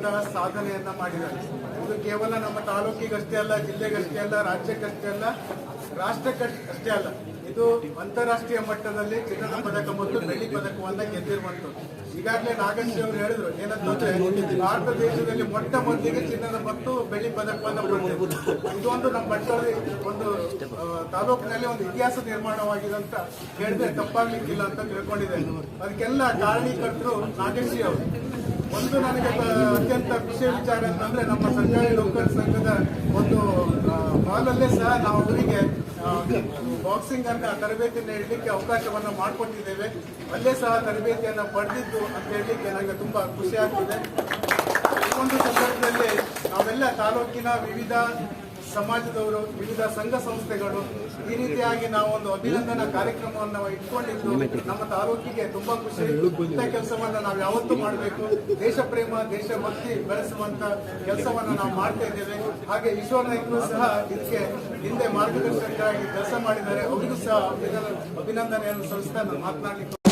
ಅದ್ಭುತವಾದಂತಹ ಸಾಧನೆಯನ್ನ ಮಾಡಿದ್ದಾರೆ. ಇದು ಕೇವಲ ನಮ್ಮ ತಾಲೂಕಿಗಷ್ಟೇ ಅಲ್ಲ, ಜಿಲ್ಲೆಗಷ್ಟೇ ಅಲ್ಲ, ರಾಜ್ಯಕ್ಕಷ್ಟೇ ಅಲ್ಲ, ರಾಷ್ಟ್ರಕ್ಕಷ್ಟೇ ಅಲ್ಲ, ಇದು ಅಂತಾರಾಷ್ಟ್ರೀಯ ಮಟ್ಟದಲ್ಲಿ ಚಿನ್ನದ ಪದಕ ಮತ್ತು ಬೆಳ್ಳಿ ಪದಕವನ್ನ ಗೆದ್ದಿರುವಂತದ್ದು. ಈಗಾಗಲೇ ನಾಗೇಶ್ ಅವರು ಹೇಳಿದ್ರು ಏನಂತಂದ್ರೆ ಭಾರತ ದೇಶದಲ್ಲಿ ಮೊಟ್ಟ ಮೊದಲಿಗೆ ಚಿನ್ನದ ಮತ್ತು ಬೆಳ್ಳಿ ಪದಕವನ್ನ ಪಡೆದಿದೆ. ಇದೊಂದು ನಮ್ಮ ಮಟ್ಟದಲ್ಲಿ ಒಂದು ತಾಲೂಕಿನಲ್ಲಿ ಒಂದು ಇತಿಹಾಸ ನಿರ್ಮಾಣವಾಗಿದೆ ಅಂತ ಹೇಳಿದ್ರೆ ತಪ್ಪಾಗ್ಲಿಕ್ಕಿಲ್ಲ ಅಂತ ತಿಳ್ಕೊಂಡಿದ್ದೇನೆ. ಅದಕ್ಕೆಲ್ಲ ಕಾರಣೀಕರ್ತರು ನಾಗೇಶ್ ಅವರು. ಒಂದು ನನಗೆ ಅತ್ಯಂತ ಖುಷಿಯ ವಿಚಾರ ಅಂತಂದ್ರೆ ನಮ್ಮ ಸರ್ಕಾರಿ ನೌಕರ ಸಂಘದ ಒಂದು ಹಾಲಲ್ಲೇ ಸಹ ನಾವು ಅವರಿಗೆ ಬಾಕ್ಸಿಂಗ್ ಅನ್ನ ತರಬೇತಿಯನ್ನು ನೀಡಲಿಕ್ಕೆ ಅವಕಾಶವನ್ನ ಮಾಡಿಕೊಟ್ಟಿದ್ದೇವೆ. ಅಲ್ಲೇ ಸಹ ತರಬೇತಿಯನ್ನ ಪಡೆದಿದ್ದು ಅಂತ ಹೇಳಲಿಕ್ಕೆ ನನಗೆ ತುಂಬಾ ಖುಷಿ ಆಗ್ತಿದೆ. ಈ ಒಂದು ಸಂದರ್ಭದಲ್ಲಿ ನಾವೆಲ್ಲ ತಾಲೂಕಿನ ವಿವಿಧ ಸಮಾಜದವರು, ವಿವಿಧ ಸಂಘ ಸಂಸ್ಥೆಗಳು ಈ ರೀತಿಯಾಗಿ ನಾವು ಒಂದು ಅಭಿನಂದನಾ ಕಾರ್ಯಕ್ರಮವನ್ನು ಇಟ್ಕೊಂಡಿದ್ದು ನಮ್ಮ ತಾಲೂಕಿಗೆ ತುಂಬಾ ಖುಷಿ. ಇಂಥ ಕೆಲಸವನ್ನ ನಾವು ಯಾವತ್ತೂ ಮಾಡಬೇಕು. ದೇಶ ಪ್ರೇಮ, ದೇಶಭಕ್ತಿ ಬೆಳೆಸುವಂತ ಕೆಲಸವನ್ನ ನಾವು ಮಾಡ್ತಾ ಇದ್ದೇವೆ. ಹಾಗೆ ಈಶ್ವರ ನಾಯ್ಕರು ಸಹ ಇದಕ್ಕೆ ಹಿಂದೆ ಮಾರ್ಗದರ್ಶಕರಾಗಿ ಕೆಲಸ ಮಾಡಿದ್ದಾರೆ. ಅವರಿಗೂ ಸಹ ಅಭಿನಂದನೆಯನ್ನು ಸಲ್ಲಿಸ್ತಾ ನಾನು ಮಾತನಾಡಲಿಕ್ಕೆ